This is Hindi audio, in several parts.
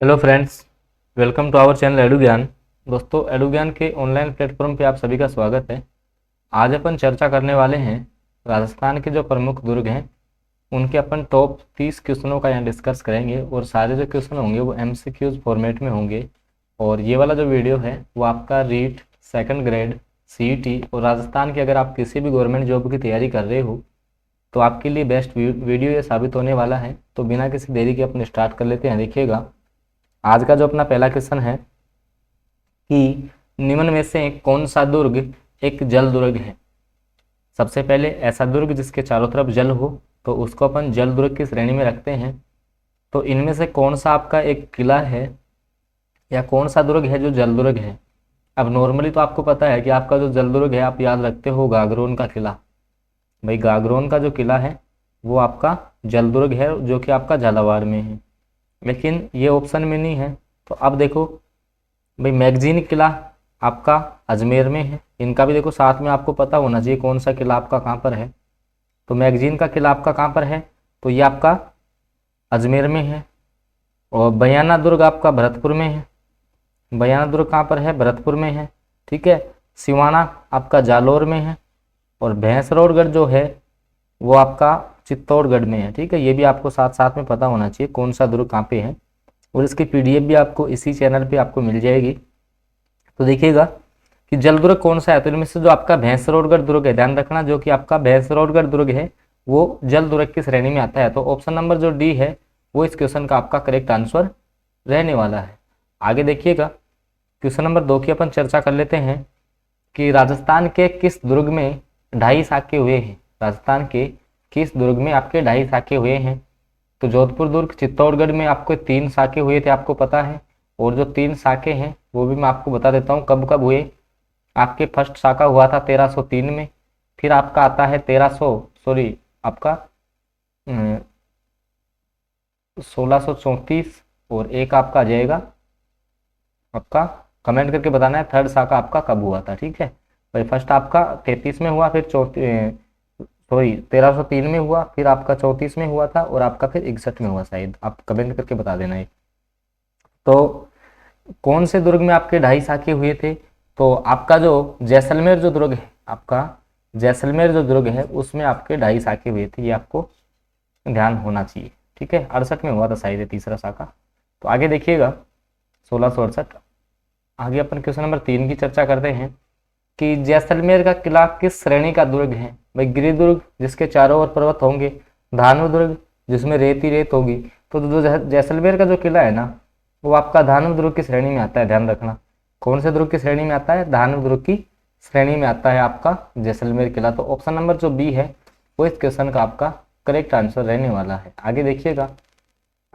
Hello friends, welcome to our channel Edu Gyan. दोस्तों, एडू ज्ञान के ऑनलाइन प्लेटफॉर्म पे आप सभी का स्वागत है। आज अपन चर्चा करने वाले हैं राजस्थान के जो प्रमुख दुर्ग हैं उनके अपन टॉप 30 क्वेश्चनों का यहाँ डिस्कस करेंगे और सारे जो क्वेश्चन होंगे वो एमसीक्यूज फॉर्मेट में होंगे। और ये वाला जो वीडियो है वो आपका रीट सेकंड ग्रेड सीईटी और राजस्थान की अगर आप किसी भी गवर्नमेंट जॉब की तैयारी कर रहे हो तो आपके लिए बेस्ट वीडियो ये साबित होने वाला है। तो बिना किसी देरी के अपन स्टार्ट कर लेते हैं। देखिएगा, आज का जो अपना पहला क्वेश्चन है कि निम्न में से कौन सा दुर्ग एक जल दुर्ग है। सबसे पहले ऐसा दुर्ग जिसके चारों तरफ जल हो तो उसको अपन जल दुर्ग की श्रेणी में रखते हैं। तो इनमें से कौन सा आपका एक किला है या कौन सा दुर्ग है जो जल दुर्ग है। अब नॉर्मली तो आपको पता है कि आपका जो जल दुर्ग है आप याद रखते हो गागरोन का किला। भाई, गागरोन का जो किला है वो आपका जल दुर्ग है जो कि आपका झालावाड़ में है, लेकिन ये ऑप्शन में नहीं है। तो अब देखो भाई, मैगजीन किला आपका अजमेर में है। इनका भी देखो साथ में आपको पता होना चाहिए कौन सा किला आपका कहाँ पर है। तो मैगजीन का किला आपका कहाँ पर है, तो ये आपका अजमेर में है। और बयाना दुर्ग आपका भरतपुर में है। बयाना दुर्ग कहाँ पर है, भरतपुर में है। ठीक है। सिवाना आपका जालोर में है। और भैंसरोडगढ़ जो है वो आपका चित्तौड़गढ़ में है। ठीक है, ये भी आपको साथ साथ में पता होना चाहिए कौन सा दुर्ग कहाँ पे है। और इसकी पीडीएफ भी आपको इसी चैनल पे आपको मिल जाएगी। तो देखिएगा कि जल दुर्ग कौन सा है। तो इनमें से जो आपका भैंसरोडगढ़ दुर्ग है, ध्यान रखना, जो कि आपका भैंसरोडगढ़ दुर्ग है वो जल दुर्ग की श्रेणी में आता है। तो ऑप्शन नंबर जो डी है वो इस क्वेश्चन का आपका करेक्ट आंसर रहने वाला है। आगे देखिएगा, क्वेश्चन नंबर 2 की अपन चर्चा कर लेते हैं कि राजस्थान के किस दुर्ग में 2.5 साके हुए हैं। राजस्थान के किस दुर्ग में आपके 2.5 साके हुए हैं। तो जोधपुर दुर्ग चित्तौड़गढ़ में आपको 3 साके हुए थे, आपको पता है। और जो 3 साके हैं वो भी मैं आपको बता देता हूँ कब कब हुए। आपके फर्स्ट साका हुआ था 1303 में। फिर आपका आता है 1634 और एक आपका आ जाएगा, आपका कमेंट करके बताना है थर्ड साका आपका कब हुआ था। ठीक है भाई, फर्स्ट आपका 33 में हुआ, फिर 1303 में हुआ, फिर आपका 34 में हुआ था और आपका फिर 61 में हुआ। शायद आप कमेंट करके बता देना है। तो कौन से दुर्ग में आपके 2.5 साके हुए थे। तो आपका जो जैसलमेर जो दुर्ग है, आपका जैसलमेर जो दुर्ग है उसमें आपके 2.5 साके हुए थे, ये आपको ध्यान होना चाहिए। ठीक है, 68 में हुआ था शायद तीसरा साका। तो आगे देखिएगा 1668। आगे अपन क्वेश्चन नंबर 3 की चर्चा करते हैं कि जैसलमेर का किला किस श्रेणी का दुर्ग है। भाई, गिरि दुर्ग जिसके चारों ओर पर्वत होंगे, धानु दुर्ग जिसमें रेत ही रेत होगी। तो जो जैसलमेर का जो किला है ना वो आपका धानु दुर्ग की श्रेणी में आता है। ध्यान रखना, कौन से दुर्ग की श्रेणी में आता है, धानु दुर्ग की श्रेणी में आता है आपका जैसलमेर किला। तो ऑप्शन नंबर जो बी है वो इस क्वेश्चन का आपका करेक्ट आंसर रहने वाला है। आगे देखिएगा,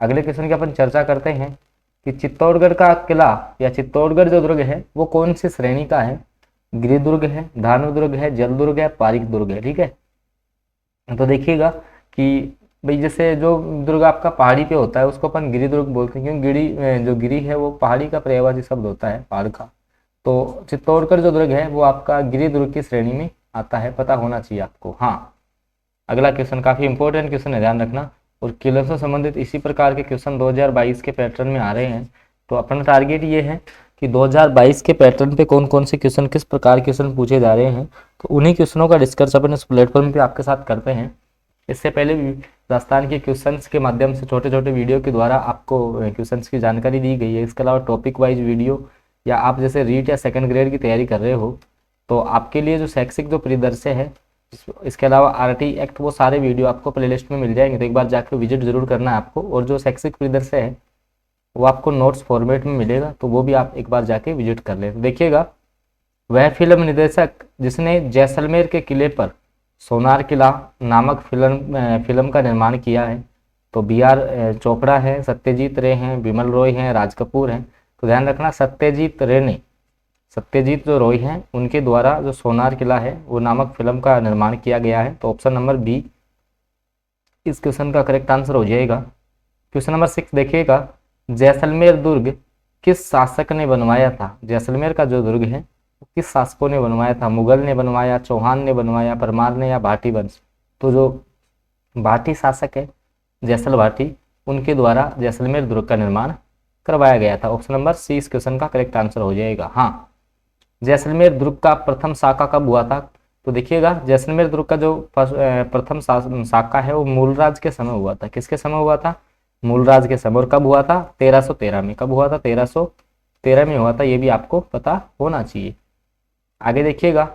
अगले क्वेश्चन की अपन चर्चा करते हैं कि चित्तौड़गढ़ का किला या चित्तौड़गढ़ जो दुर्ग है वो कौन सी श्रेणी का है। गिरि दुर्ग है, धानु दुर्ग है, जल दुर्ग है, पारिक दुर्ग है। ठीक है, तो देखिएगा कि भाई जैसे जो दुर्ग आपका पहाड़ी पे होता है उसको अपन गिरि दुर्ग बोलते हैं, क्योंकि गिरी जो गिरी है वो पहाड़ी का पर्यायवाची शब्द होता है, पहाड़ का। तो चित्तौड़गढ़ जो दुर्ग है वो आपका गिरि दुर्ग की श्रेणी में आता है, पता होना चाहिए आपको। हाँ, अगला क्वेश्चन काफी इंपॉर्टेंट क्वेश्चन है, ध्यान रखना। और किलों से संबंधित इसी प्रकार के क्वेश्चन 2022 के पैटर्न में आ रहे हैं। तो अपना टारगेट ये है कि 2022 के पैटर्न पे कौन कौन से क्वेश्चन, किस प्रकार क्वेश्चन पूछे जा रहे हैं, तो उन्हीं क्वेश्चनों का डिस्कस अपन इस प्लेटफॉर्म पे आपके साथ करते हैं। इससे पहले भी राजस्थान के क्वेश्चंस के माध्यम से छोटे छोटे वीडियो के द्वारा आपको क्वेश्चंस की जानकारी दी गई है। इसके अलावा टॉपिक वाइज वीडियो, या आप जैसे रीट या सेकंड ग्रेड की तैयारी कर रहे हो तो आपके लिए जो शैक्षिक जो परिदृश्य है, इसके अलावा आरटी एक्ट, वो सारे वीडियो आपको प्लेलिस्ट में मिल जाएंगे। तो एक बार जाकर विजिट जरूर करना है आपको। और जो शैक्षिक परिदृश्य है वो आपको नोट्स फॉर्मेट में मिलेगा, तो वो भी आप एक बार जाके विजिट कर लें। तो देखिएगा, वह फिल्म निर्देशक जिसने जैसलमेर के किले पर सोनार किला नामक फिल्म का निर्माण किया है। तो बी.आर. चोपड़ा है, सत्यजीत रे हैं, विमल रॉय हैं, राज कपूर हैं। तो ध्यान रखना, सत्यजीत जो रॉय हैं उनके द्वारा जो सोनार किला है वो नामक फिल्म का निर्माण किया गया है। तो ऑप्शन नंबर बी इस क्वेश्चन का करेक्ट आंसर हो जाएगा। क्वेश्चन नंबर 6 देखिएगा, जैसलमेर दुर्ग किस शासक ने बनवाया था। जैसलमेर का जो दुर्ग है वो किस शासकों ने बनवाया था। मुगल ने बनवाया, चौहान ने बनवाया, परमार ने, या भाटी वंश। तो जो भाटी शासक है जैसल भाटी, उनके द्वारा जैसलमेर दुर्ग का निर्माण करवाया गया था। ऑप्शन नंबर सी इस क्वेश्चन का करेक्ट आंसर हो जाएगा। हाँ, जैसलमेर दुर्ग का प्रथम शाखा कब हुआ था? तो देखिएगा, जैसलमेर दुर्ग का जो प्रथम शाखा है वो मूलराज के समय हुआ था। किसके समय हुआ था? मूलराज के समय। और कब हुआ था? 1313 में। कब हुआ था? 1313 में हुआ था। ये भी आपको पता होना चाहिए। आगे देखिएगा,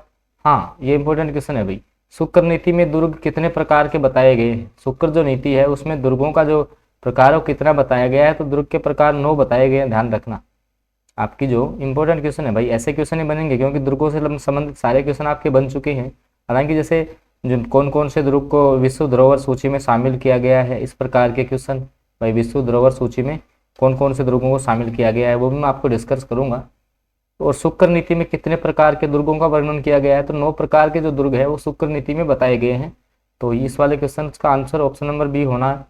हाँ ये इंपॉर्टेंट क्वेश्चन है भाई। शुक्र नीति में दुर्ग कितने प्रकार के बताए गए हैं? शुक्र जो नीति है उसमें दुर्गों का जो प्रकार है वो कितना बताया गया है? तो दुर्ग के प्रकार 9 बताए गए हैं, ध्यान रखना। आपकी जो इंपॉर्टेंट क्वेश्चन है भाई, ऐसे क्वेश्चन ही बनेंगे क्योंकि दुर्गों से संबंधित सारे क्वेश्चन आपके बन चुके हैं। हालांकि जैसे जो कौन कौन से दुर्ग को विश्व धरोहर सूची में शामिल किया गया है, इस प्रकार के क्वेश्चन भाई, विश्व धरोहर सूची में कौन कौन से दुर्गों को शामिल किया गया है वो भी मैं आपको डिस्कस करूंगा। और शुक्र नीति में कितने प्रकार के दुर्गों का वर्णन किया गया है? तो 9 प्रकार के जो दुर्ग है वो शुक्र नीति में बताए गए हैं। तो इस वाले क्वेश्चन का आंसर ऑप्शन नंबर बी होना है।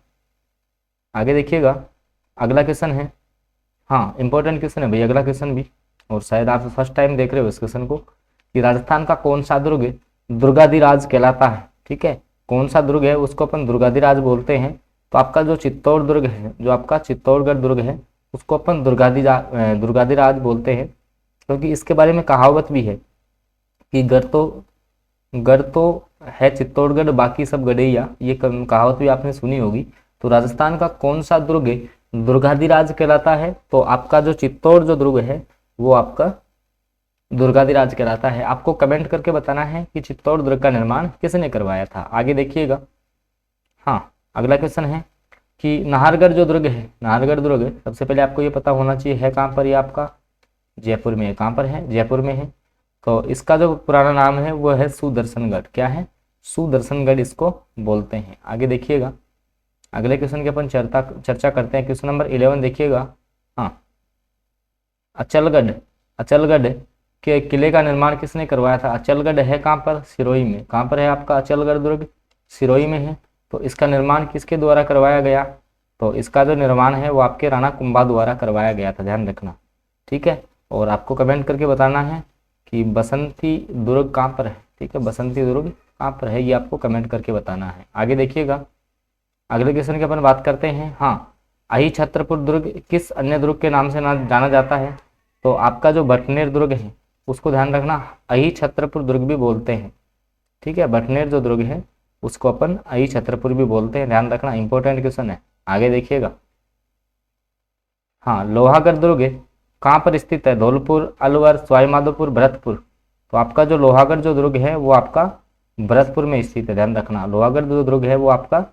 आगे देखिएगा, अगला क्वेश्चन है, हाँ इंपॉर्टेंट क्वेश्चन है भाई अगला क्वेश्चन भी, और शायद आप फर्स्ट टाइम देख रहे हो इस क्वेश्चन को, कि राजस्थान का कौन सा दुर्ग दुर्गाधिराज कहलाता है? ठीक है, कौन सा दुर्ग है उसको अपन दुर्गाधिराज बोलते हैं? तो आपका जो चित्तौड़ दुर्ग है, जो आपका चित्तौड़गढ़ दुर्ग है, उसको अपन दुर्गाधिराज बोलते हैं। क्योंकि इसके बारे में कहावत भी है कि गढ़ तो है चित्तौड़गढ़, बाकी सब गढ़ैया, ये कहावत भी आपने सुनी होगी। तो राजस्थान का कौन सा दुर्ग दुर्गाधिराज कहलाता है? तो आपका जो चित्तौड़ जो दुर्ग है वो आपका दुर्गाधिराज कहलाता है। आपको कमेंट करके बताना है कि चित्तौड़ दुर्ग का निर्माण किसने करवाया था। आगे देखिएगा, हाँ अगला क्वेश्चन है कि नाहरगढ़ जो दुर्ग है, नाहरगढ़ दुर्ग सबसे पहले आपको ये पता होना चाहिए है कहाँ पर? ये आपका जयपुर में है। कहाँ पर है? जयपुर में है। तो इसका जो पुराना नाम है वो है सुदर्शनगढ़। क्या है? सुदर्शनगढ़ इसको बोलते हैं। आगे देखिएगा, अगले क्वेश्चन की अपन चर्चा करते हैं। क्वेश्चन नंबर 11 देखिएगा, हाँ अचलगढ़ के किले का निर्माण किसने करवाया था? अचलगढ़ है कहाँ पर? सिरोही में। कहाँ पर है आपका अचलगढ़ दुर्ग? सिरोही में है। तो इसका निर्माण किसके द्वारा करवाया गया? तो इसका जो निर्माण है वो आपके राणा कुंभा द्वारा करवाया गया था, ध्यान रखना। ठीक है, और आपको कमेंट करके बताना है कि बसंती दुर्ग कहाँ पर है। ठीक है, बसंती दुर्ग कहाँ पर है ये आपको कमेंट करके बताना है। आगे देखिएगा, अगले क्वेश्चन की अपन बात करते हैं। हाँ, अही छत्रपुर दुर्ग किस अन्य दुर्ग के नाम से जाना जाता है? तो आपका जो भटनेर दुर्ग है उसको ध्यान रखना, अही छत्रपुर दुर्ग भी बोलते हैं। ठीक है, भटनेर जो दुर्ग है उसको अपन अही छत्रपुर भी बोलते हैं, ध्यान रखना, इंपॉर्टेंट क्वेश्चन है। आगे देखिएगा, हाँ लोहागढ़ दुर्ग कहाँ पर स्थित है? धौलपुर, अलवर, सवाईमाधोपुर, भरतपुर। तो आपका जो लोहागढ़ जो दुर्ग है वो आपका भरतपुर में स्थित है, ध्यान रखना। लोहागढ़ जो दुर्ग है वो आपका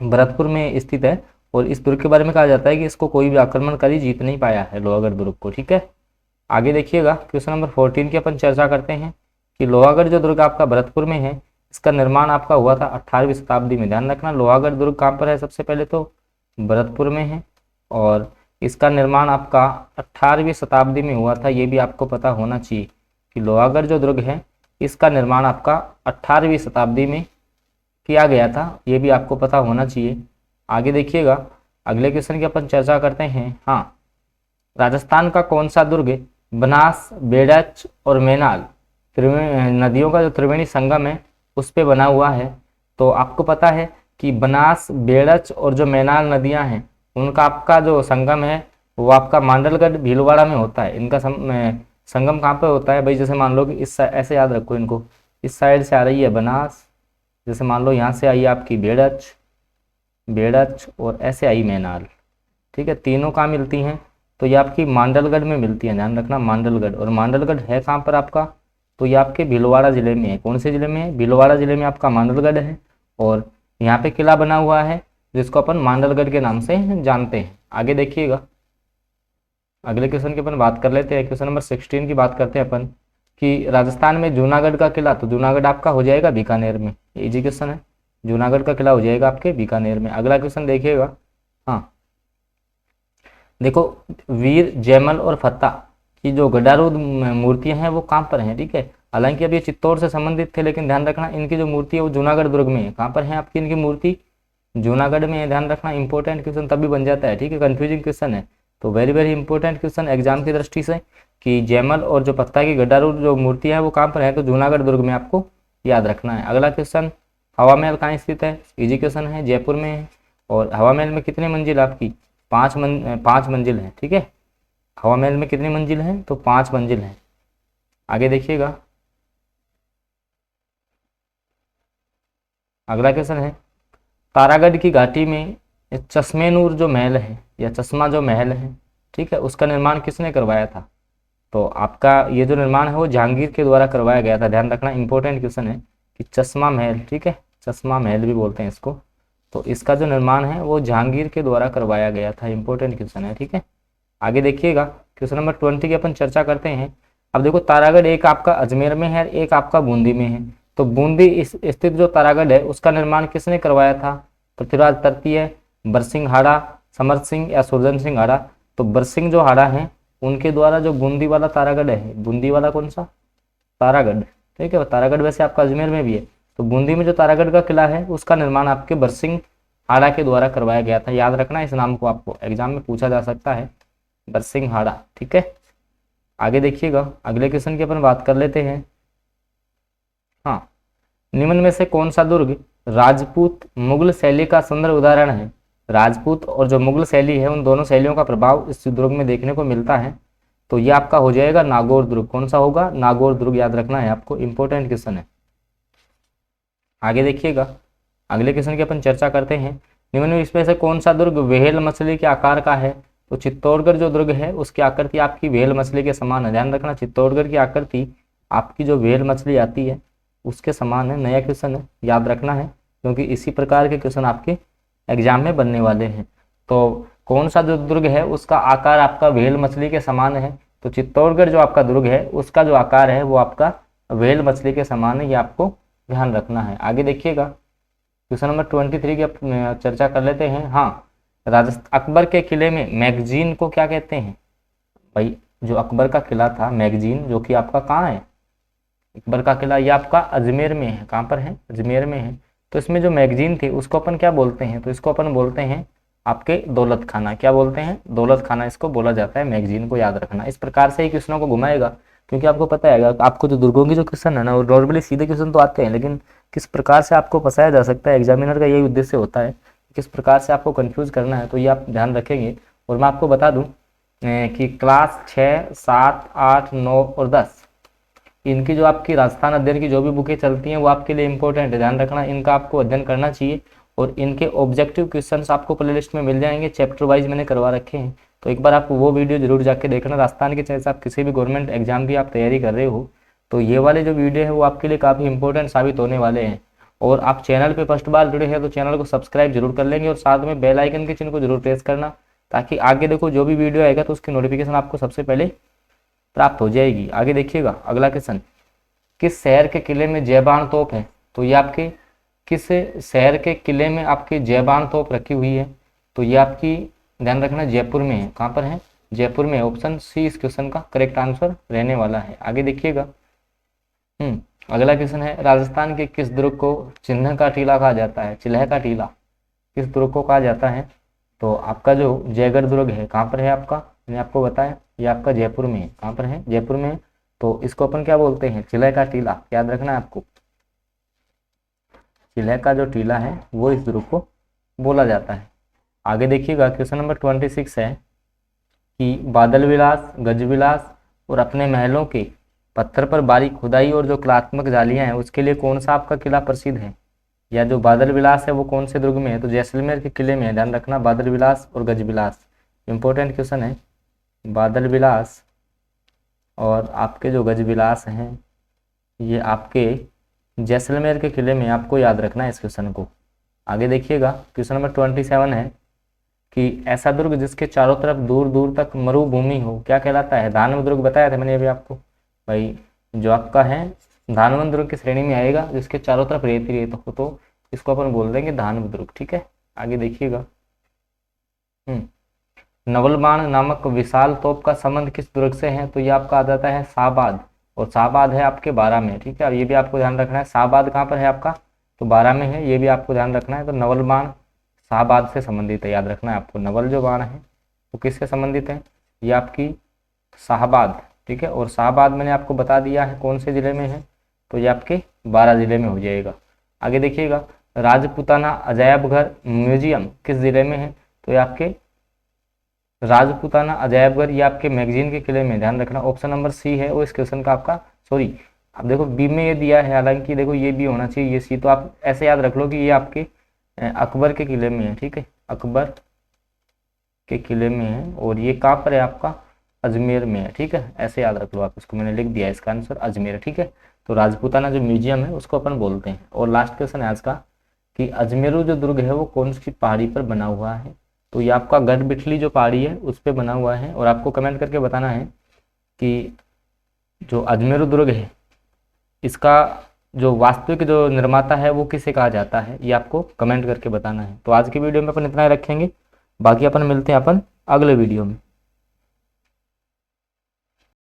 भरतपुर में स्थित है। और इस दुर्ग के बारे में कहा जाता है कि इसको कोई भी आक्रमणकारी जीत नहीं पाया है, लोहागढ़ दुर्ग को। ठीक है, आगे देखिएगा, क्वेश्चन नंबर 14 की अपन चर्चा करते हैं कि लोहागढ़ जो दुर्ग आपका भरतपुर में है, इसका निर्माण आपका हुआ था 18वीं शताब्दी में। ध्यान रखना, लोहागढ़ दुर्ग कहाँ पर है? सबसे पहले तो भरतपुर में है, और इसका निर्माण आपका 18वीं शताब्दी में हुआ था। ये भी आपको पता होना चाहिए कि लोहागढ़ जो दुर्ग है इसका निर्माण आपका 18वीं शताब्दी में किया गया था, ये भी आपको पता होना चाहिए। आगे देखिएगा, अगले क्वेश्चन की अपन चर्चा करते हैं। हाँ, राजस्थान का कौन सा दुर्ग बनास, बेड़च और मैनाल नदियों का जो त्रिवेणी संगम है उस पे बना हुआ है? तो आपको पता है कि बनास, बेड़च और जो मैनाल नदियां हैं उनका आपका जो संगम है वो आपका मांडलगढ़ भीलवाड़ा में होता है। इनका संगम कहाँ पे होता है भाई? जैसे मान लो कि इस ऐसे याद रखो इनको, इस साइड से आ रही है बनास, जैसे मान लो यहाँ से आई आपकी बेड़च और ऐसे आई मैनाल। ठीक है, तीनों कहाँ मिलती हैं? तो ये आपकी मांडलगढ़ में मिलती है, ध्यान रखना मांडलगढ़। और मांडलगढ़ है कहाँ पर आपका? तो ये आपके भीलवाड़ा जिले में है। कौन से जिले में है? भीलवाड़ा जिले में आपका मांडलगढ़ है। और यहाँ पे किला बना हुआ है जिसको अपन मांडलगढ़ के नाम से जानते हैं। आगे देखिएगा, अगले क्वेश्चन की अपन बात कर लेते हैं। क्वेश्चन नंबर 16 की बात करते हैं अपन कि राजस्थान में जूनागढ़ का किला, तो जूनागढ़ आपका हो जाएगा बीकानेर में। इजी क्वेश्चन है, जूनागढ़ का किला हो जाएगा आपके बीकानेर में। अगला क्वेश्चन देखिएगा, हाँ देखो, वीर, जयमल और फत्ता की जो गडारूढ़ मूर्तियां हैं वो कहाँ पर हैं? ठीक है, हालांकि अब ये चित्तौड़ से संबंधित थे, लेकिन ध्यान रखना इनकी जो मूर्ति है वो जूनागढ़ दुर्ग में है। कहाँ पर है आपकी इनकी मूर्ति? जूनागढ़ में है, ध्यान रखना। इंपॉर्टेंट क्वेश्चन तभी बन जाता है, ठीक है, कंफ्यूजिंग क्वेश्चन है तो very very important question exam की दृष्टि से, कि जयमल और जो पत्ता की गडारूढ़ जो मूर्तियां है वो कहाँ पर है? तो जूनागढ़ दुर्ग में आपको याद रखना है। अगला क्वेश्चन, हवा महल कहाँ स्थित है? इजी क्वेश्चन है, जयपुर में है। और हवा महल में कितनी मंजिल आपकी? 5 मंजिल है, ठीक है। हवा महल में कितनी मंजिल हैं? तो 5 मंजिल हैं। आगे देखिएगा, अगला क्वेश्चन है, तारागढ़ की घाटी में चश्मे नूर जो महल है या चश्मा जो महल है, ठीक है, उसका निर्माण किसने करवाया था? तो आपका ये जो निर्माण है वो जहांगीर के द्वारा करवाया गया था। ध्यान रखना, इंपॉर्टेंट क्वेश्चन है कि चश्मा महल, ठीक है, चश्मा महल भी बोलते हैं इसको, तो इसका जो निर्माण है वो जहांगीर के द्वारा करवाया गया था। इंपॉर्टेंट क्वेश्चन है, ठीक है। आगे देखिएगा, क्वेश्चन नंबर 20 की अपन चर्चा करते हैं। अब देखो, तारागढ़ एक आपका अजमेर में है, एक आपका बूंदी में है। तो बूंदी स्थित जो तारागढ़ है उसका निर्माण किसने करवाया था? पृथ्वीराज तृतीय, बरसिंघाड़ा, समर सिंह या सुरजन सिंह हाड़ा? तो बरसिंह जो हाड़ा है उनके द्वारा जो बूंदी वाला तारागढ़ है, बूंदी वाला कौन सा? तारागढ़, ठीक है। तारागढ़ वैसे आपका अजमेर में भी है, तो बूंदी में जो तारागढ़ का किला है उसका निर्माण आपके बरसिंह हाड़ा के द्वारा करवाया गया था। याद रखना, इस नाम को आपको एग्जाम में पूछा जा सकता है, बरसिंह हाड़ा, ठीक है। आगे देखिएगा, अगले क्वेश्चन की अपन बात कर लेते हैं। हाँ, निम्न में से कौन सा दुर्ग राजपूत मुगल शैली का सुंदर उदाहरण है? राजपूत और जो मुगल शैली है उन दोनों शैलियों का प्रभाव इस दुर्ग में देखने को मिलता है। तो ये आपका हो जाएगा नागौर दुर्ग। कौन सा होगा? नागौर दुर्ग, याद रखना है आपको, इंपॉर्टेंट क्वेश्चन है। आगे देखिएगा, अगले क्वेश्चन की अपन चर्चा करते हैं। निम्न में इसमें से कौन सा दुर्ग व्हेल मछली के आकार का है? तो चित्तौड़गढ़ जो दुर्ग है उसकी आकृति आपकी व्हेल मछली के समान है। ध्यान रखना, चित्तौड़गढ़ की आकृति आपकी जो व्हेल मछली आती है उसके समान है। नया क्वेश्चन है, याद रखना है, क्योंकि इसी प्रकार के क्वेश्चन आपके एग्जाम में बनने वाले हैं। तो कौन सा जो दुर्ग है उसका आकार आपका व्हेल मछली के समान है? तो चित्तौड़गढ़ जो आपका दुर्ग है उसका जो आकार है वो आपका व्हेल मछली के समान है, ये आपको ध्यान रखना है। आगे देखिएगा, क्वेश्चन नंबर 23 की चर्चा कर लेते हैं। हाँ, अकबर के किले में मैगजीन को क्या कहते हैं? भाई, जो अकबर का किला था मैगजीन, जो कि आपका कहाँ है? अकबर का किला ये आपका अजमेर में है। कहाँ पर है? अजमेर में है। तो इसमें जो मैगजीन थी उसको अपन क्या बोलते हैं? तो इसको अपन बोलते हैं आपके दौलत खाना। क्या बोलते हैं? दौलत खाना इसको बोला जाता है। मैगजीन को याद रखना, इस प्रकार से ही क्वेश्चनों को घुमाएगा, क्योंकि आपको पता है आपको जो दुर्गों की जो क्वेश्चन है ना वो नॉर्मली सीधे क्वेश्चन तो आते हैं, लेकिन किस प्रकार से आपको फंसाया जा सकता है, एग्जामिनर का यही उद्देश्य होता है, किस प्रकार से आपको कंफ्यूज करना है, तो ये आप ध्यान रखेंगे। और मैं आपको बता दूं कि क्लास 6, 7, 8, 9 और 10 इनकी जो आपकी राजस्थान अध्ययन की जो भी बुकें चलती हैं वो आपके लिए इंपॉर्टेंट है। ध्यान रखना, इनका आपको अध्ययन करना चाहिए और इनके ऑब्जेक्टिव क्वेश्चंस आपको प्लेलिस्ट में मिल जाएंगे। चैप्टर वाइज मैंने करवा रखे हैं, तो एक बार आप वो वीडियो जरूर जाके देखना। राजस्थान के, चाहे आप किसी भी गवर्नमेंट एग्जाम की आप तैयारी कर रहे हो, तो ये वाले जो वीडियो है वो आपके लिए काफ़ी इंपॉर्टेंट साबित होने वाले हैं। और आप चैनल पर फर्स्ट बार जुड़े हैं तो चैनल को सब्सक्राइब जरूर कर लेंगे और साथ में बेल आइकन के चिन्ह को जरूर प्रेस करना, ताकि आगे देखो जो भी वीडियो आएगा तो उसकी नोटिफिकेशन आपको सबसे पहले प्राप्त हो जाएगी। आगे देखिएगा, अगला क्वेश्चन, किस शहर के किले में जयबान तोप है? तो ये आपके किस शहर के किले में आपकी जयबान तोप रखी हुई है? तो ये आपकी ध्यान रखना जयपुर में है। कहाँ पर है? जयपुर में। ऑप्शन सी इस क्वेश्चन का करेक्ट आंसर रहने वाला है। आगे देखिएगा, अगला क्वेश्चन है, राजस्थान के किस दुर्ग को चिन्ह का टीला कहा जाता है? चिल्ह का टीला किस दुर्ग को कहा जाता है? तो आपका जो जयगढ़ दुर्ग है, कहाँ पर है आपका? मैंने आपको बताया ये आपका जयपुर में है। कहाँ पर है? जयपुर में है। तो इसको अपन क्या बोलते हैं? चिल्ह का टीला। याद रखना है आपको, चिल्ह का जो टीला है वो इस दुर्ग को बोला जाता है। आगे देखिएगा, क्वेश्चन नंबर 26 है कि बादल विलास, गज विलास और अपने महलों के पत्थर पर बारीक खुदाई और जो कलात्मक जालियां हैं उसके लिए कौन सा आपका किला प्रसिद्ध है? या जो बादल विलास है वो कौन से दुर्ग में है? तो जैसलमेर के किले में है। ध्यान रखना, बादल विलास और गज विलास इंपॉर्टेंट क्वेश्चन है। बादल विलास और आपके जो गज विलास हैं ये आपके जैसलमेर के किले में, आपको याद रखना है इस क्वेश्चन को। आगे देखिएगा, क्वेश्चन नंबर 27 है कि ऐसा दुर्ग जिसके चारों तरफ दूर दूर तक मरुभूमि हो क्या कहलाता है? धानव दुर्ग बताया था मैंने अभी आपको। भाई, जो आपका है धानवन दुर्ग की श्रेणी में आएगा, जिसके चारों तरफ रेत रेत हो, तो इसको अपन बोल देंगे धानव दुर्ग, ठीक है। आगे देखिएगा, नवलबाण नामक विशाल तोप का संबंध किस दुर्ग से है? तो ये आपका आ जाता है शाहबाद, और शाहबाद है आपके 12 में, ठीक है। और ये भी आपको ध्यान रखना है, शाहबाद कहाँ पर है आपका? तो 12 में है, ये भी आपको ध्यान रखना है। तो नवल बाण शाहबाद से संबंधित है। याद रखना है आपको, नवल जो बाण है वो किससे संबंधित है? ये आपकी शाहबाद, ठीक है। और शाहबाद मैंने आपको बता दिया है कौन से जिले में है, तो ये आपके 12 जिले में हो जाएगा। आगे देखिएगा, राजपूताना अजायब घर म्यूजियम किस जिले में है? तो ये आपके राजपूताना अजायबघर ये आपके मैगजीन के किले में, ध्यान रखना। ऑप्शन नंबर सी है वो इस क्वेश्चन का आपका, सॉरी अब देखो बी में ये दिया है, हालांकि देखो ये भी होना चाहिए, ये सी, तो आप ऐसे याद रख लो कि ये आपके अकबर के किले में है, ठीक है, अकबर के किले में है, और ये कहाँ पर है आपका, अजमेर में है, ठीक है, ऐसे याद रख लो आप इसको, मैंने लिख दिया इसका आंसर अजमेर, ठीक है। तो राजपूताना जो म्यूजियम है उसको अपन बोलते हैं। और लास्ट क्वेश्चन है आज का कि अजमेरू जो दुर्ग है वो कौन सी पहाड़ी पर बना हुआ है, तो ये आपका गढ़बिठली जो पहाड़ी है उस पर बना हुआ है। और आपको कमेंट करके बताना है कि जो अजमेरू दुर्ग है इसका जो वास्तविक जो निर्माता है वो किसे कहा जाता है, ये आपको कमेंट करके बताना है। तो आज की वीडियो में अपन इतना ही रखेंगे, बाकी अपन मिलते हैं अपन अगले वीडियो में।